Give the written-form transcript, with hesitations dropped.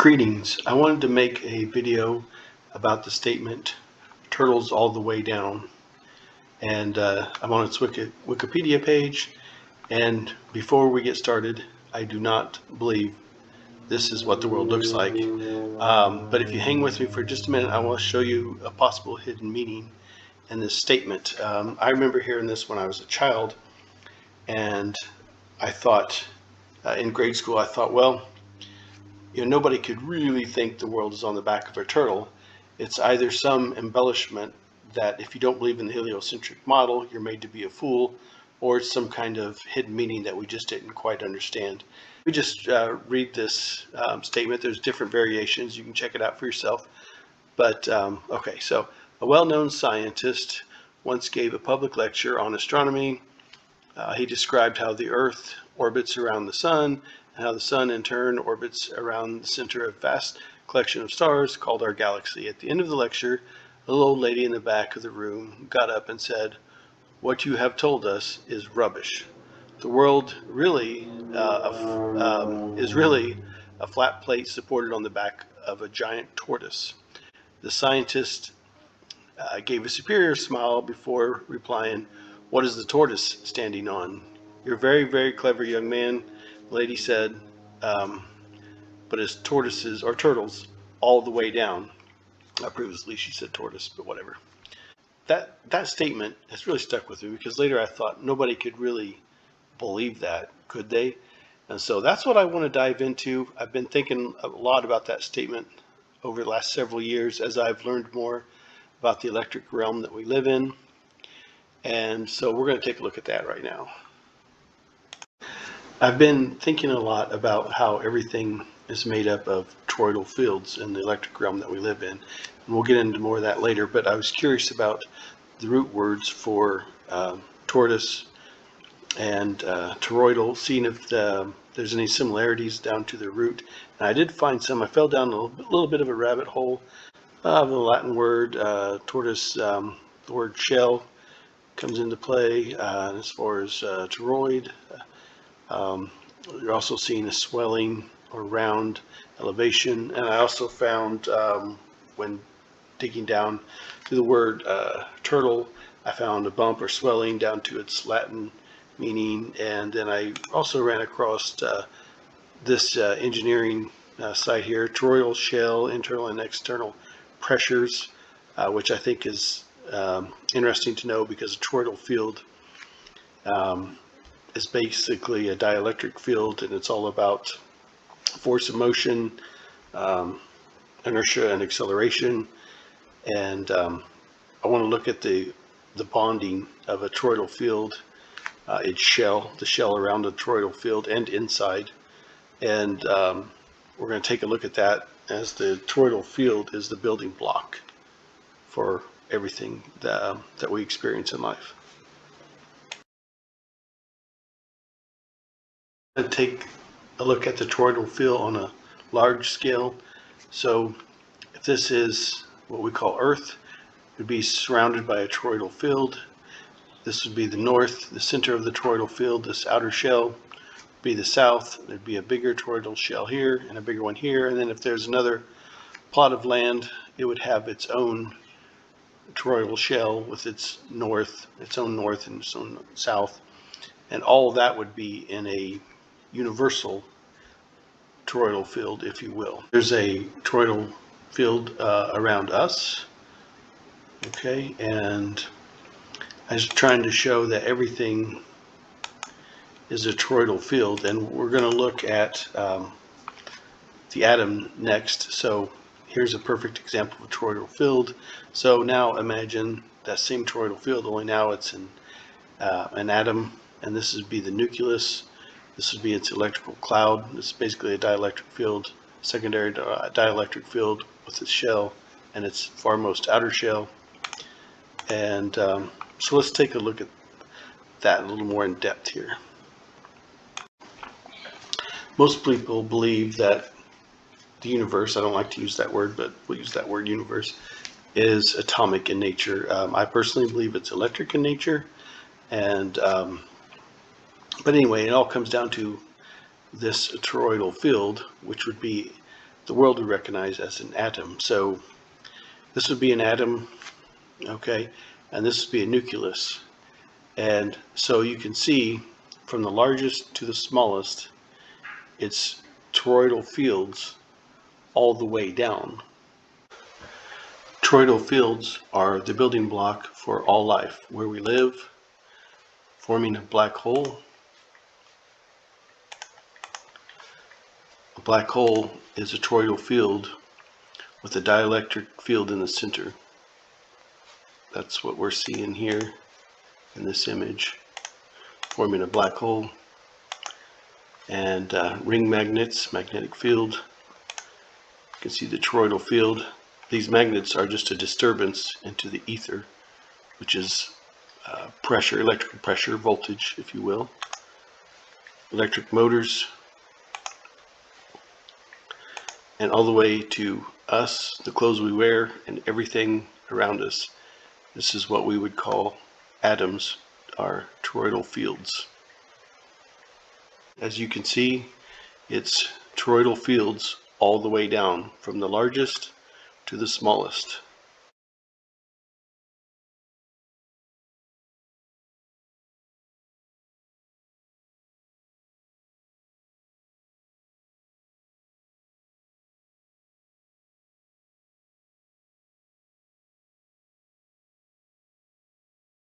Greetings. I wanted to make a video about the statement turtles all the way down, and I'm on its Wikipedia page. And before we get started, I do not believe this is what the world looks like, but if you hang with me for just a minute, I want to show you a possible hidden meaning in this statement. I remember hearing this when I was a child, and I thought in grade school, I thought, well, nobody could really think the world is on the back of a turtle. It's either some embellishment that if you don't believe in the heliocentric model, you're made to be a fool, or it's some kind of hidden meaning that we just didn't quite understand. We just read this statement. There's different variations. You can check it out for yourself. But okay, so a well-known scientist once gave a public lecture on astronomy. He described how the Earth orbits around the sun, and how the sun in turn orbits around the center of a vast collection of stars called our galaxy. At the end of the lecture, a little old lady in the back of the room got up and said, "What you have told us is rubbish. The world really is really a flat plate supported on the back of a giant tortoise." The scientist gave a superior smile before replying, "What is the tortoise standing on?" "You're very, very clever, young man," the lady said, "but it's tortoises or turtles all the way down." Previously she said tortoise, but whatever. That statement has really stuck with me, because later I thought nobody could really believe that, could they? And so that's what I want to dive into. I've been thinking a lot about that statement over the last several years as I've learned more about the electric realm that we live in. And so we're going to take a look at that right now. I've been thinking a lot about how everything is made up of toroidal fields in the electric realm that we live in. And we'll get into more of that later, but I was curious about the root words for tortoise and toroidal, seeing if there's any similarities down to the root. And I did find some. I fell down a little bit of a rabbit hole of the Latin word tortoise. The word shell comes into play as far as toroid. You're also seeing a swelling or round elevation, and I also found when digging down to the word turtle, I found a bump or swelling down to its Latin meaning. And then I also ran across this engineering site here, toroidal shell, internal and external pressures, which I think is interesting to know, because a toroidal field is basically a dielectric field, and it's all about force of motion, inertia and acceleration. And I want to look at the bonding of a toroidal field, its shell, the shell around the toroidal field and inside. And we're going to take a look at that, as the toroidal field is the building block for everything that we experience in life. To take a look at the toroidal field on a large scale. So if this is what we call Earth, it would be surrounded by a toroidal field. This would be the north, the center of the toroidal field. This outer shell would be the south. There'd be a bigger toroidal shell here and a bigger one here. And then if there's another plot of land, it would have its own toroidal shell with its own north and its own south. And all of that would be in a universal toroidal field, if you will. There's a toroidal field around us, okay, and I was trying to show that everything is a toroidal field, and we're going to look at the atom next. So here's a perfect example of a toroidal field. So now imagine that same toroidal field, only now it's in an atom, and this would be the nucleus. This would be its electrical cloud. It's basically a dielectric field, secondary dielectric field with its shell and its farmost outer shell. And so let's take a look at that a little more in depth here. Most people believe that the universe, I don't like to use that word, but we'll use that word, universe, is atomic in nature. I personally believe it's electric in nature. And but anyway, it all comes down to this toroidal field, which would be the world would recognize as an atom. So this would be an atom, okay, and this would be a nucleus. And so you can see from the largest to the smallest, it's toroidal fields all the way down. Toroidal fields are the building block for all life, where we live, forming a black hole. A black hole is a toroidal field with a dielectric field in the center. That's what we're seeing here in this image, forming a black hole. And ring magnets, magnetic field. You can see the toroidal field. These magnets are just a disturbance into the ether, which is pressure, electrical pressure, voltage, if you will. Electric motors. And all the way to us, the clothes we wear, and everything around us. This is what we would call atoms, are toroidal fields. As you can see, it's toroidal fields all the way down, from the largest to the smallest.